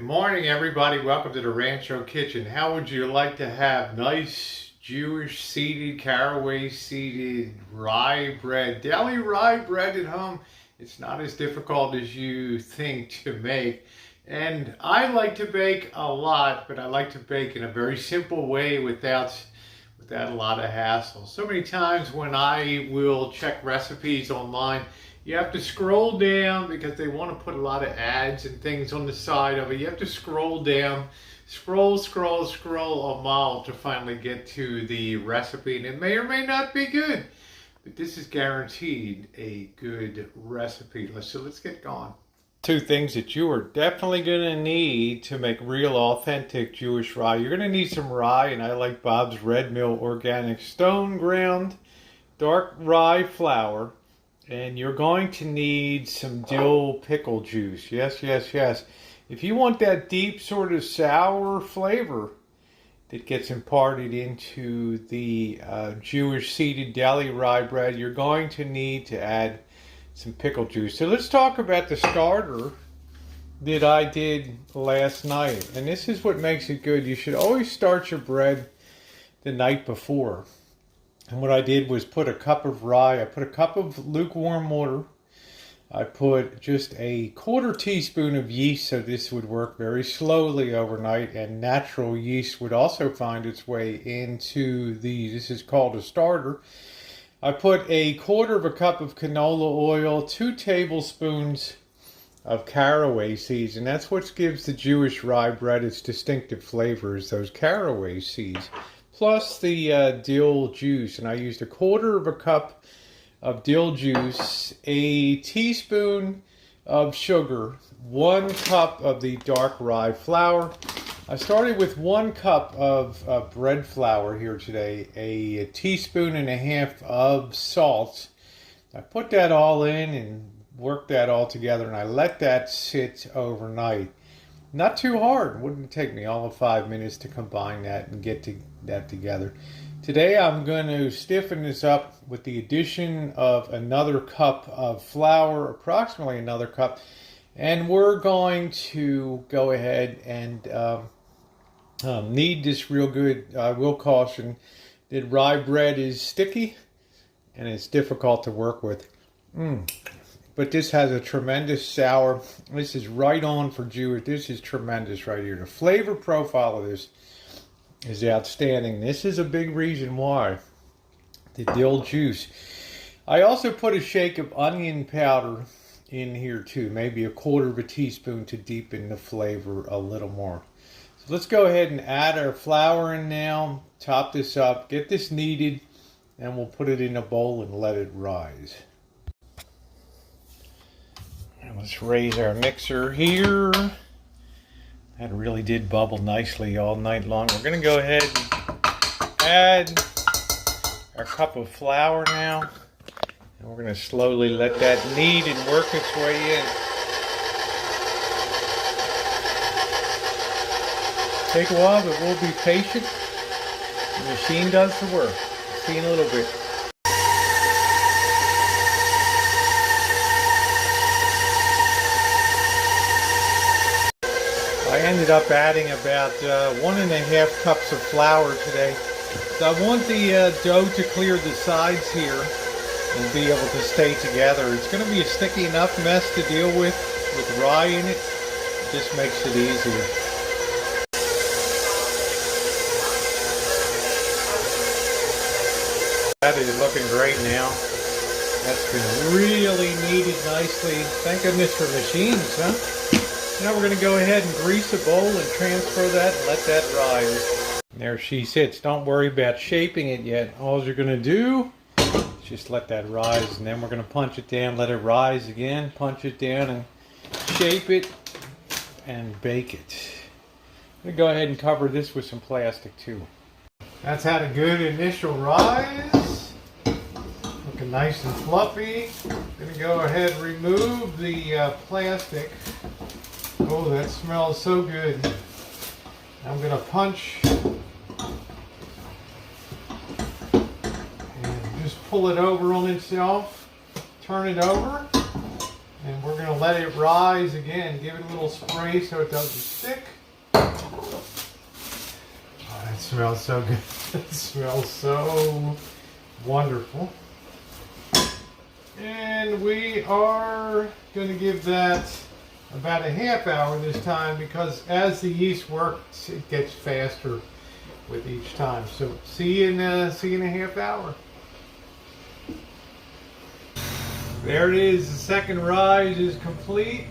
morning, everybody. Welcome to the Rancho Kitchen. How would you like to have nice Jewish seeded, caraway seeded rye bread, deli rye bread at home? It's not as difficult as you think to make. And I like to bake a lot, but I like to bake in a very simple way without a lot of hassle. So many times when I will check recipes online, you have to scroll down because they want to put a lot of ads and things on the side of it. You have to scroll down, scroll a mile to finally get to the recipe. And it may or may not be good, but this is guaranteed a good recipe. So let's get going. Two things that you are definitely going to need to make real authentic Jewish rye. You're going to need some rye, and I like Bob's Red Mill Organic Stone Ground Dark Rye Flour. And you're going to need some dill pickle juice. Yes. If you want that deep sort of sour flavor that gets imparted into the Jewish seeded deli rye bread, you're going to need to add some pickle juice. So let's talk about the starter that I did last night. And this is what makes it good. You should always start your bread the night before. And what I did was put a cup of rye, I put a cup of lukewarm water, I put just a 1/4 teaspoon of yeast, so this would work very slowly overnight, and natural yeast would also find its way into this is called a starter. I put a 1/4 cup of canola oil, 2 tablespoons of caraway seeds, and that's what gives the Jewish rye bread its distinctive flavors, those caraway seeds. Plus the dill juice, and I used a 1/4 cup of dill juice, a teaspoon of sugar, 1 cup of the dark rye flour. I started with 1 cup of bread flour here today, a teaspoon and a half of salt. I put that all in and worked that all together, and I let that sit overnight. Not too hard. It wouldn't take me all of 5 minutes to combine that and get that together. Today I'm going to stiffen this up with the addition of another cup of flour, approximately another cup, and we're going to go ahead and knead this real good. I will caution that rye bread is sticky and it's difficult to work with. But this has a tremendous sour. This is right on for Jewish. This is tremendous right here. The flavor profile of this is outstanding. This is a big reason why. The dill juice. I also put a shake of onion powder in here too. Maybe a 1/4 teaspoon to deepen the flavor a little more. So let's go ahead and add our flour in now. Top this up. Get this kneaded. And we'll put it in a bowl and let it rise. Let's raise our mixer here. That really did bubble nicely all night long. We're going to go ahead and add our cup of flour now. And we're going to slowly let that knead and work its way in. Take a while, but we'll be patient. The machine does the work. See you in a little bit. I ended up adding about 1½ cups of flour today. So I want the dough to clear the sides here and be able to stay together. It's going to be a sticky enough mess to deal with rye in it. This makes it easier. That is looking great now. That's been really kneaded nicely. Thank goodness for machines, huh? Now we're going to go ahead and grease a bowl and transfer that and let that rise. There she sits. Don't worry about shaping it yet. All you're going to do is just let that rise, and then we're going to punch it down, let it rise again, punch it down, and shape it and bake it. I'm going to go ahead and cover this with some plastic too. That's had a good initial rise. Looking nice and fluffy. Going to go ahead and remove the plastic. Oh, that smells so good. I'm going to punch and just pull it over on itself, turn it over, and we're going to let it rise again. Give it a little spray so it doesn't stick. Oh, that smells so good. It smells so wonderful. And we are going to give that about a half hour this time, because as the yeast works, it gets faster with each time. So see you in a half hour. There it is. The second rise is complete.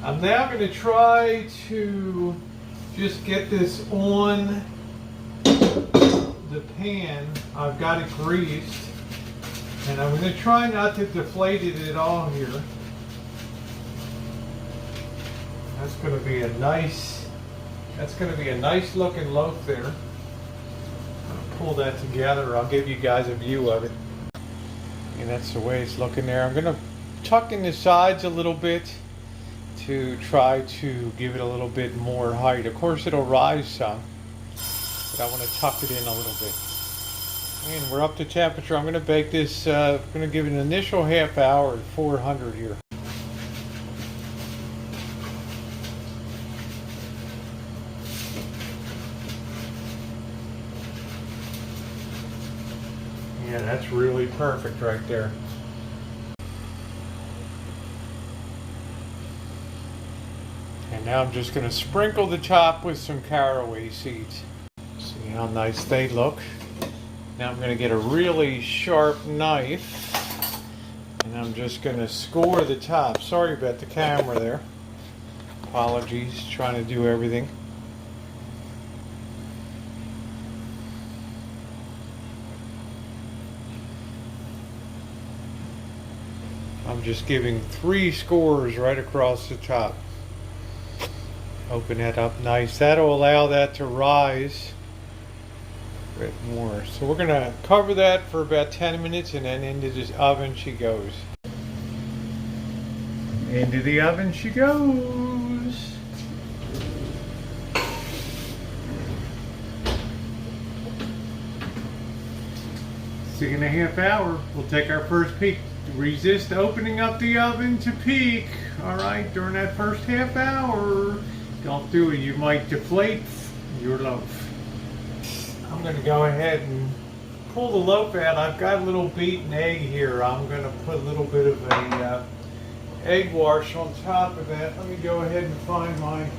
I'm now going to try to just get this on the pan. I've got it greased, and I'm going to try not to deflate it at all here. That's going to be a nice looking loaf there. I'll pull that together. I'll give you guys a view of it. And that's the way it's looking there. I'm going to tuck in the sides a little bit to try to give it a little bit more height. Of course it'll rise some, but I want to tuck it in a little bit. And we're up to temperature. I'm going to bake this, I'm going to give it an initial half hour at 400 here. Yeah, that's really perfect right there. And now I'm just going to sprinkle the top with some caraway seeds. See how nice they look. Now I'm going to get a really sharp knife, and I'm just going to score the top. Sorry about the camera there. Apologies, trying to do everything. I'm just giving 3 scores right across the top. Open that up nice. That'll allow that to rise a bit more. So we're going to cover that for about 10 minutes, and then into this oven she goes. Into the oven she goes. See you in a half hour. We'll take our first peek. Resist opening up the oven to peek. Alright, during that first half hour. Don't do it. You might deflate your loaf. I'm going to go ahead and pull the loaf out. I've got a little beaten egg here. I'm going to put a little bit of a egg wash on top of that. Let me go ahead and find my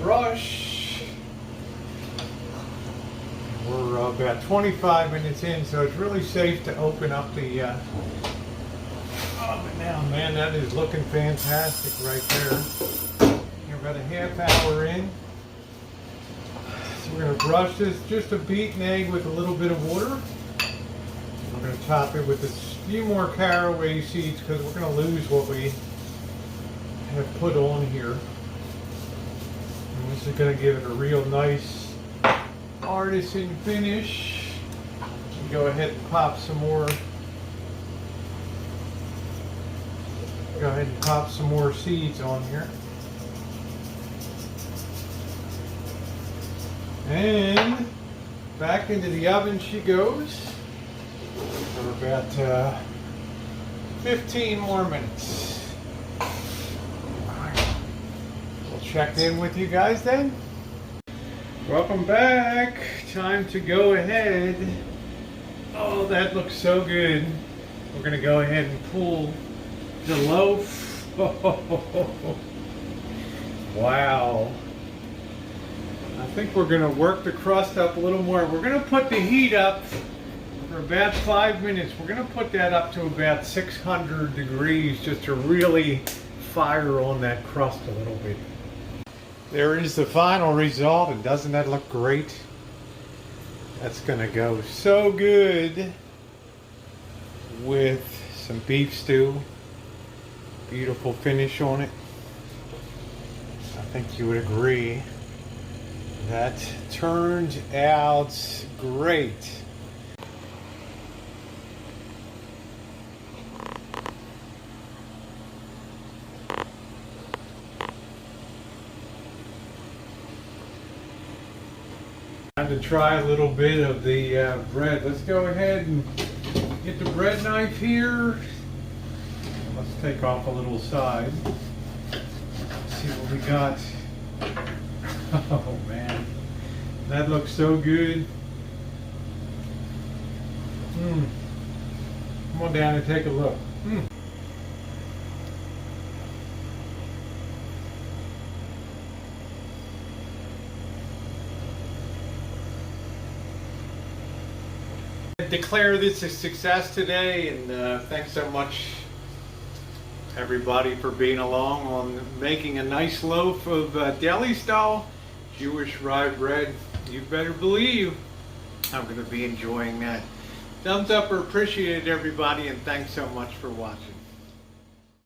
brush. We're about 25 minutes in, so it's really safe to open up the oven now. Man, that is looking fantastic right there. You're about a half hour in. So we're going to brush this, just a beaten egg with a little bit of water. We're going to top it with a few more caraway seeds, because we're going to lose what we have put on here. And this is going to give it a real nice artisan finish. Go ahead and pop some more. Go ahead and pop some more seeds on here. And back into the oven she goes for about 15 more minutes. Alright. We'll check in with you guys then. Welcome back. Time to go ahead. Oh, that looks so good. We're going to go ahead and pull the loaf. Wow. I think we're going to work the crust up a little more. We're going to put the heat up for about 5 minutes. We're going to put that up to about 600 degrees just to really fire on that crust a little bit. There is the final result, and doesn't that look great? That's going to go so good with some beef stew. Beautiful finish on it. I think you would agree. That turned out great. Time to try a little bit of the bread. Let's go ahead and get the bread knife here. Let's take off a little side. Let's see what we got. Oh man, that looks so good. Come on down and take a look. Declare this a success today, and thanks so much everybody for being along on making a nice loaf of deli style Jewish rye bread. You better believe I'm going to be enjoying that. Thumbs up or appreciate it, everybody, and thanks so much for watching.